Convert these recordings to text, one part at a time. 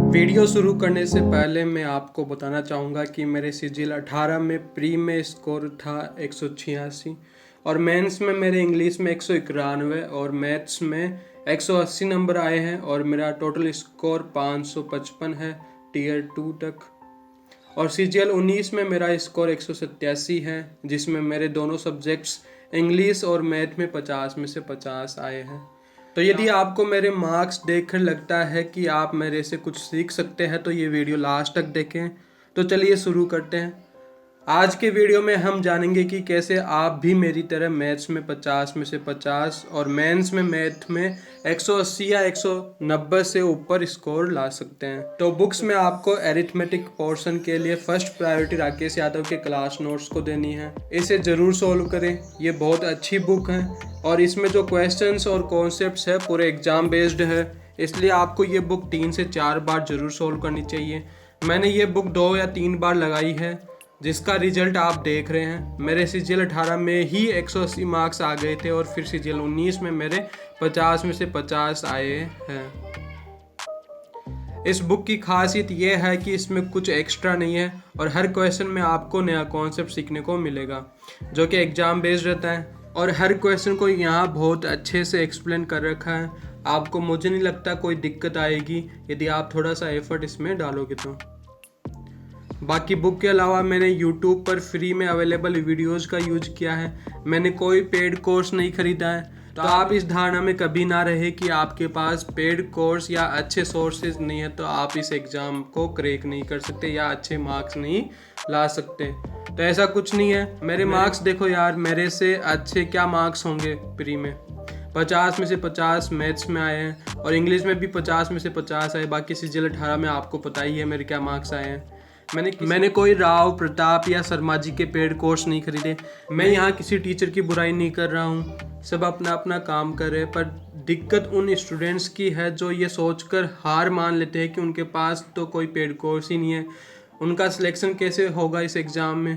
Video शुरू करने से पहले मैं आपको बताना चाहूँगा कि मेरे सीजीएल 18 में प्री में स्कोर था 186 और मेंस में मेरे इंग्लिश में 191 और मैथ्स में 180 नंबर आए हैं और मेरा टोटल स्कोर 555 है टीयर 2 तक। और सीजीएल 19 में मेरा स्कोर 187 है जिसमें मेरे दोनों सब्जेक्ट्स इंग्लिश और मैथ में 50 में से 50 आए हैं। तो यदि आपको मेरे मार्क्स देखकर लगता है कि आप मेरे से कुछ सीख सकते हैं तो ये वीडियो लास्ट तक देखें। तो चलिए शुरू करते हैं। आज के वीडियो में हम जानेंगे कि कैसे आप भी मेरी तरह मैथ्स में 50 में से 50 और मेंस में मैथ में 180 या 190 से ऊपर स्कोर ला सकते हैं। तो बुक्स में आपको एरिथमेटिक पोर्शन के लिए फर्स्ट प्रायोरिटी राकेश यादव के क्लास नोट्स को देनी है। इसे ज़रूर सोल्व करें, ये बहुत अच्छी बुक है और इसमें जो क्वेश्चंस और कॉन्सेप्ट्स है पूरे एग्जाम बेस्ड है, इसलिए आपको ये बुक 3 से 4 बार ज़रूर सोल्व करनी चाहिए। मैंने ये बुक 2 या 3 बार लगाई है जिसका रिजल्ट आप देख रहे हैं। मेरे सीजीएल 18 में ही 180 मार्क्स आ गए थे और फिर सीजीएल 19 में मेरे 50 में से 50 आए हैं। इस बुक की खासियत यह है कि इसमें कुछ एक्स्ट्रा नहीं है और हर क्वेश्चन में आपको नया कॉन्सेप्ट सीखने को मिलेगा जो कि एग्जाम बेस्ड रहता है और हर क्वेश्चन को यहाँ बहुत अच्छे से एक्सप्लेन कर रखा है। आपको मुझे नहीं लगता कोई दिक्कत आएगी यदि आप थोड़ा सा एफर्ट इसमें डालोगे तो। बाकी बुक के अलावा मैंने YouTube पर फ्री में अवेलेबल वीडियोस का यूज किया है। मैंने कोई पेड कोर्स नहीं खरीदा है। तो आप इस धारणा में कभी ना रहे कि आपके पास पेड कोर्स या अच्छे सोर्सेज नहीं है तो आप इस एग्ज़ाम को क्रैक नहीं कर सकते या अच्छे मार्क्स नहीं ला सकते। तो ऐसा कुछ नहीं है। मेरे मार्क्स देखो यार, मेरे से अच्छे क्या मार्क्स होंगे प्री में। 50 में से 50 मैथ्स में आए हैं और इंग्लिश में भी 50 में से 50 आए। बाकी सीजीएल 18 में आपको पता ही है मेरे क्या मार्क्स आए हैं। मैंने कोई राव प्रताप या शर्मा जी के पेड कोर्स नहीं खरीदे। मैं यहाँ किसी टीचर की बुराई नहीं कर रहा हूँ, सब अपना अपना काम कर रहे हैं। पर दिक्कत उन स्टूडेंट्स की है जो ये सोचकर हार मान लेते हैं कि उनके पास तो कोई पेड कोर्स ही नहीं है, उनका सिलेक्शन कैसे होगा इस एग्ज़ाम में।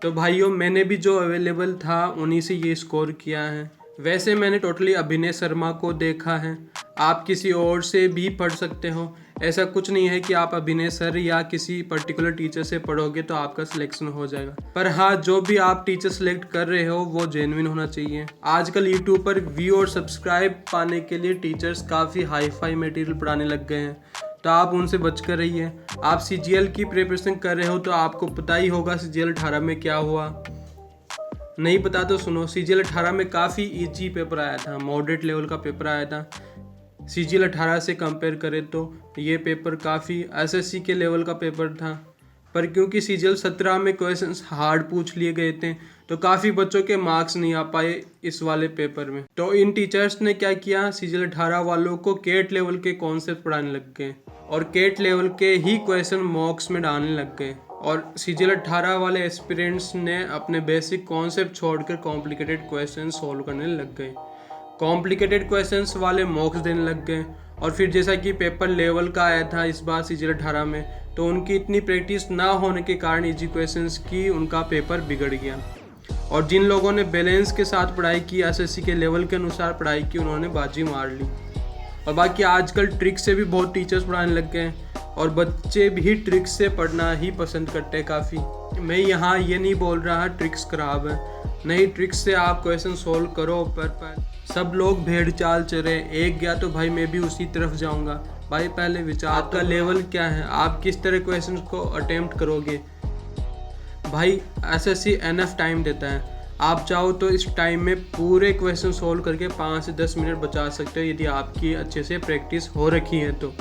तो भाइयों, मैंने भी जो अवेलेबल था उन्हीं से ये स्कोर किया है। वैसे मैंने टोटली अभिनय शर्मा को देखा है, आप किसी और से भी पढ़ सकते हो। ऐसा कुछ नहीं है कि आप अभिनय सर या किसी पर्टिकुलर टीचर से पढ़ोगे तो आपका सिलेक्शन हो जाएगा। पर हाँ, जो भी आप टीचर सेलेक्ट कर रहे हो वो जेन्युइन होना चाहिए। आजकल यूट्यूब पर व्यू और सब्सक्राइब पाने के लिए टीचर्स काफ़ी हाई फाई मटेरियल पढ़ाने लग गए हैं, तो आप उनसे बच कर रहिए। आप सीजीएल की प्रिपरेशन कर रहे हो तो आपको पता ही होगा सीजीएल 18 में क्या हुआ। नहीं पता तो सुनो, सीजीएल 18 में काफ़ी ईजी पेपर आया था, मॉडरेट लेवल का पेपर आया था। सीजीएल 18 से कंपेयर करें तो ये पेपर काफ़ी एसएससी के लेवल का पेपर था। पर क्योंकि सीजीएल 17 में क्वेश्चंस हार्ड पूछ लिए गए थे तो काफ़ी बच्चों के मार्क्स नहीं आ पाए इस वाले पेपर में। तो इन टीचर्स ने क्या किया, सीजीएल 18 वालों को केट लेवल के कॉन्सेप्ट पढ़ाने लग गए और केट लेवल के ही क्वेश्चन मॉक्स में डालने लग गए। और सीजीएल 18 वाले एस्पिरेंट्स ने अपने बेसिक कॉन्सेप्ट छोड़कर कॉम्प्लिकेटेड क्वेश्चन सॉल्व करने लग गए, कॉम्प्लिकेटेड क्वेश्चंस वाले मॉक्स देने लग गए। और फिर जैसा कि पेपर लेवल का आया था इस बार सीजीएल 18 में, तो उनकी इतनी प्रैक्टिस ना होने के कारण इजी क्वेश्चंस की उनका पेपर बिगड़ गया। और जिन लोगों ने बैलेंस के साथ पढ़ाई की, एसएससी के लेवल के अनुसार पढ़ाई की, उन्होंने बाजी मार ली। और बाकी आजकल ट्रिक से भी बहुत टीचर्स पढ़ाने लग गए और बच्चे भी ट्रिक से पढ़ना ही पसंद करते हैं काफ़ी। मैं यहाँ ये नहीं बोल रहा ट्रिक्स खराब है, नहीं, ट्रिक्स से आप क्वेश्चन सोल्व करो। पर सब लोग भेड़ चाल चले, एक गया तो भाई मैं भी उसी तरफ जाऊंगा। भाई पहले विचार, आपका लेवल क्या है, आप किस तरह क्वेश्चन को अटेम्प्ट करोगे। भाई एसएससी एनफ टाइम देता है, आप चाहो तो इस टाइम में पूरे क्वेश्चन सोल्व करके 5 से 10 मिनट बचा सकते हो यदि आपकी अच्छे से प्रैक्टिस हो रखी है तो।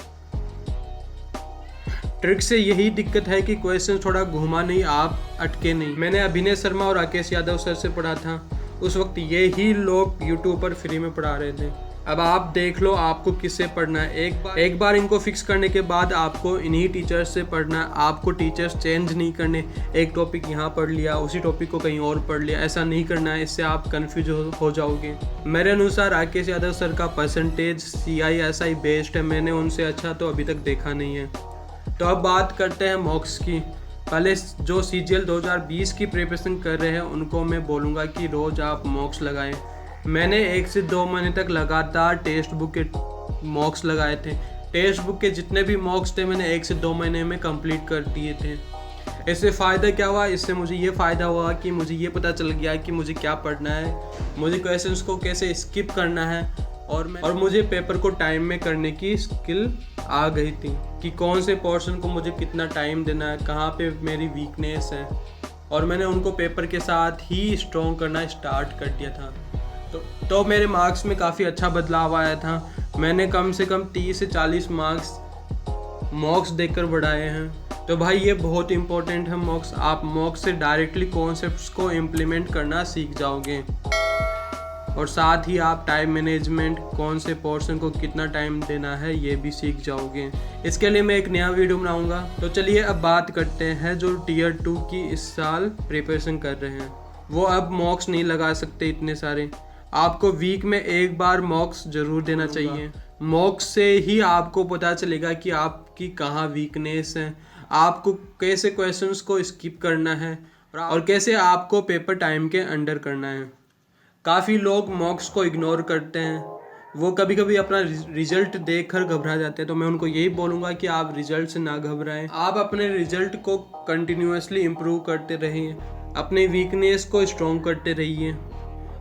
ट्रिक से यही दिक्कत है कि क्वेश्चन थोड़ा घुमा नहीं, आप अटके नहीं। मैंने अभिनय शर्मा और राकेश यादव सर से पढ़ा था, उस वक्त ये ही लोग यूट्यूब पर फ्री में पढ़ा रहे थे। अब आप देख लो आपको किससे पढ़ना है। एक बार इनको फिक्स करने के बाद आपको इन्हीं टीचर्स से पढ़ना है। आपको टीचर्स चेंज नहीं करने, एक टॉपिक यहाँ पढ़ लिया उसी टॉपिक को कहीं और पढ़ लिया, ऐसा नहीं करना है, इससे आप कन्फ्यूज हो जाओगे। मेरे अनुसार राकेश यादव सर का परसेंटेज CISI बेस्ड है, मैंने उनसे अच्छा तो अभी तक देखा नहीं है। तो अब बात करते हैं मॉक्स की। पहले जो सीजीएल 2020 की प्रिपरेशन कर रहे हैं उनको मैं बोलूँगा कि रोज़ आप मॉक्स लगाएं। मैंने 1 से 2 महीने तक लगातार टेक्स्ट बुक के मॉक्स लगाए थे। टेक्स्ट बुक के जितने भी मॉक्स थे मैंने 1 से 2 महीने में कंप्लीट कर दिए थे। इससे फ़ायदा क्या हुआ, इससे मुझे ये फ़ायदा हुआ कि मुझे ये पता चल गया कि मुझे क्या पढ़ना है, मुझे क्वेश्चंस को कैसे स्किप करना है, और मुझे पेपर को टाइम में करने की स्किल आ गई थी कि कौन से पोर्शन को मुझे कितना टाइम देना है, कहाँ पे मेरी वीकनेस है, और मैंने उनको पेपर के साथ ही स्ट्रॉन्ग करना स्टार्ट कर दिया था। तो मेरे मार्क्स में काफ़ी अच्छा बदलाव आया था। मैंने कम से कम 30 से 40 मॉक्स देकर बढ़ाए हैं। तो भाई ये बहुत इंपॉर्टेंट है मॉक्स। आप मॉक्स से डायरेक्टली कॉन्सेप्ट्स को इम्प्लीमेंट करना सीख जाओगे, और साथ ही आप टाइम मैनेजमेंट, कौन से पोर्शन को कितना टाइम देना है, ये भी सीख जाओगे। इसके लिए मैं एक नया वीडियो बनाऊंगा। तो चलिए अब बात करते हैं जो टीयर 2 की इस साल प्रिपरेशन कर रहे हैं। वो अब मॉक्स नहीं लगा सकते इतने सारे, आपको वीक में एक बार मॉक्स ज़रूर देना चाहिए। मॉक्स से ही आपको पता चलेगा कि आपकी कहाँ वीकनेस है, आपको कैसे क्वेश्चंस को स्किप करना है, और कैसे आपको पेपर टाइम के अंडर करना है। काफ़ी लोग मॉक्स को इग्नोर करते हैं, वो कभी कभी अपना रिजल्ट देखकर घबरा जाते हैं। तो मैं उनको यही बोलूँगा कि आप रिजल्ट से ना घबराएं, आप अपने रिजल्ट को कंटिन्यूसली इम्प्रूव करते रहिए, अपने वीकनेस को स्ट्रॉन्ग करते रहिए।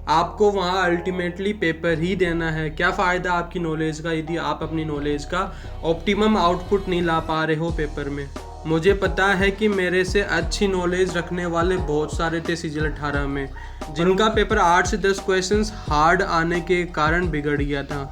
आपको वहाँ अल्टीमेटली पेपर ही देना है। क्या फ़ायदा आपकी नॉलेज का यदि आप अपनी नॉलेज का ऑप्टिमम आउटपुट नहीं ला पा रहे हो पेपर में। मुझे पता है कि मेरे से अच्छी नॉलेज रखने वाले बहुत सारे थे CGL 18 में, जिनका पेपर 8 से 10 क्वेश्चंस हार्ड आने के कारण बिगड़ गया था।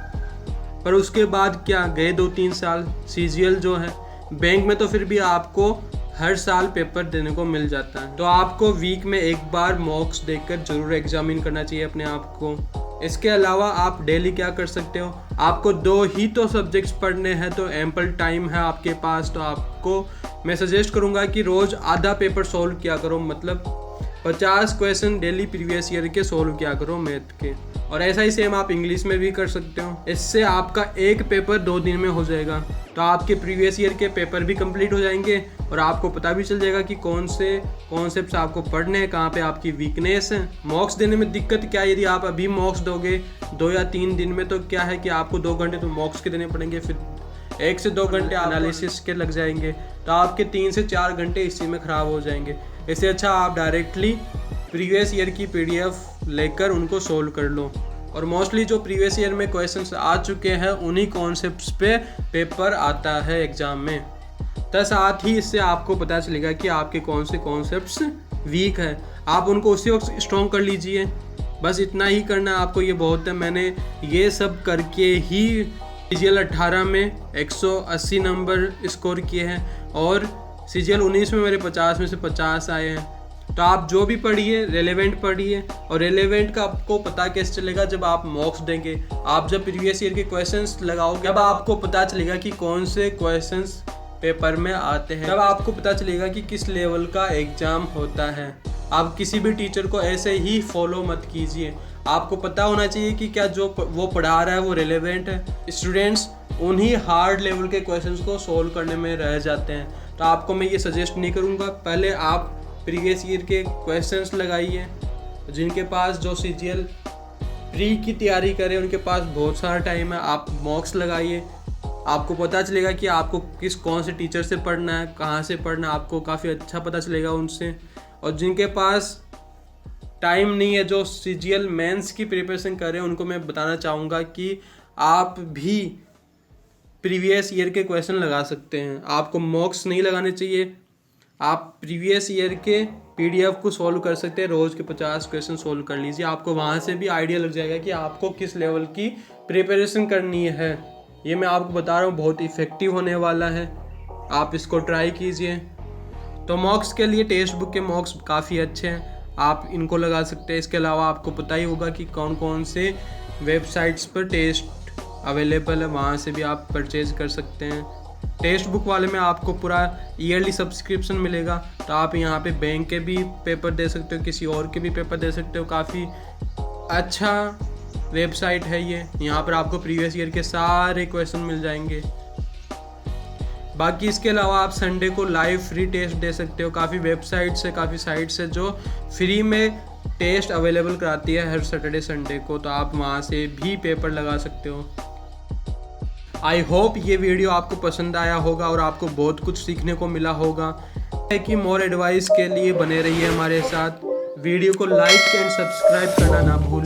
पर उसके बाद क्या, गए 2-3 साल। CGL जो है बैंक में तो फिर भी आपको हर साल पेपर देने को मिल जाता है। तो आपको वीक में एक बार मॉक्स देकर ज़रूर एग्जामिन करना चाहिए अपने आप को। इसके अलावा आप डेली क्या कर सकते हो, आपको 2 ही तो सब्जेक्ट्स पढ़ने हैं, तो एम्पल टाइम है आपके पास। तो आपको मैं सजेस्ट करूंगा कि रोज़ आधा पेपर सोल्व किया करो, मतलब 50 क्वेश्चन डेली प्रीवियस ईयर के सोल्व किया करो मैथ के। और ऐसा ही सेम आप इंग्लिश में भी कर सकते हो। इससे आपका एक पेपर 2 दिन में हो जाएगा, तो आपके प्रीवियस ईयर के पेपर भी कंप्लीट हो जाएंगे, और आपको पता भी चल जाएगा कि कौन से कॉन्सेप्ट्स आपको पढ़ने हैं, कहाँ पे आपकी वीकनेस है। मॉक्स देने में दिक्कत क्या है, यदि आप अभी मॉक्स दोगे 2 या 3 दिन में, तो क्या है कि आपको 2 घंटे तो मॉक्स के देने पड़ेंगे, फिर 1 से 2 घंटे एनालिसिस के लग जाएंगे, तो आपके 3 से 4 घंटे इसी में ख़राब हो जाएंगे। इससे अच्छा आप डायरेक्टली प्रीवियस ईयर की PDF लेकर उनको सोल्व कर लो। और मोस्टली जो प्रीवियस ईयर में क्वेश्चंस आ चुके हैं उन्हीं कॉन्सेप्ट्स पे पेपर आता है एग्ज़ाम में। तो साथ ही इससे आपको पता चलेगा कि आपके कौन से कॉन्सेप्ट्स वीक है, आप उनको उसी वक्त स्ट्रॉन्ग कर लीजिए। बस इतना ही करना है आपको, ये बहुत है। मैंने ये सब करके ही CGL 18 में 180 नंबर स्कोर किए हैं, और CGL 19 में मेरे 50 में से 50 आए हैं। तो आप जो भी पढ़िए रेलेवेंट पढ़िए, और रेलेवेंट का आपको पता कैसे चलेगा, जब आप मॉक्स देंगे, आप जब प्रीवियस ईयर के क्वेश्चंस लगाओगे, जब आपको पता चलेगा कि कौन से क्वेश्चंस पेपर में आते हैं, तब आपको पता चलेगा कि किस लेवल का एग्ज़ाम होता है। आप किसी भी टीचर को ऐसे ही फॉलो मत कीजिए, आपको पता होना चाहिए कि क्या जो वो पढ़ा रहा है वो रेलेवेंट है। स्टूडेंट्स उन्हीं हार्ड लेवल के क्वेश्चंस को सोल्व करने में रह जाते हैं। तो आपको मैं ये सजेस्ट नहीं करूँगा, पहले आप प्रीवियस ईयर के क्वेश्चंस लगाइए। जिनके पास जो CGL प्री की तैयारी करें उनके पास बहुत सारा टाइम है, आप मॉक्स लगाइए। आपको पता चलेगा कि आपको कौन से टीचर से पढ़ना है, कहाँ से पढ़ना है, आपको काफ़ी अच्छा पता चलेगा उनसे। और जिनके पास टाइम नहीं है, जो CGL मेंस की प्रिपरेशन कर रहे हैं, उनको मैं बताना चाहूँगा कि आप भी प्रीवियस ईयर के क्वेश्चन लगा सकते हैं। आपको मॉक्स नहीं लगाने चाहिए, आप प्रीवियस ईयर के PDF को सॉल्व कर सकते हैं। रोज़ के 50 क्वेश्चन सॉल्व कर लीजिए, आपको वहाँ से भी आइडिया लग जाएगा कि आपको किस लेवल की प्रिपरेशन करनी है। ये मैं आपको बता रहा हूँ, बहुत इफ़ेक्टिव होने वाला है, आप इसको ट्राई कीजिए। तो मॉक्स के लिए टेक्स्ट बुक के मॉक्स काफ़ी अच्छे हैं, आप इनको लगा सकते हैं। इसके अलावा आपको पता ही होगा कि कौन कौन से वेबसाइट्स पर टेस्ट अवेलेबल है, वहाँ से भी आप परचेज़ कर सकते हैं। टेक्स्ट बुक वाले में आपको पूरा ईयरली सब्सक्रिप्शन मिलेगा, तो आप यहाँ पे बैंक के भी पेपर दे सकते हो, किसी और के भी पेपर दे सकते हो। काफ़ी अच्छा वेबसाइट है ये, यहाँ पर आपको प्रीवियस ईयर के सारे क्वेश्चन मिल जाएंगे। बाकी इसके अलावा आप संडे को लाइव फ्री टेस्ट दे सकते हो। काफ़ी वेबसाइट्स है, काफ़ी साइट्स है जो फ्री में टेस्ट अवेलेबल कराती है हर सैटरडे संडे को, तो आप वहाँ से भी पेपर लगा सकते हो। आई होप ये वीडियो आपको पसंद आया होगा और आपको बहुत कुछ सीखने को मिला होगा। है कि मोर एडवाइस के लिए बने रहिए हमारे साथ। वीडियो को लाइक एंड सब्सक्राइब करना ना भूलिए।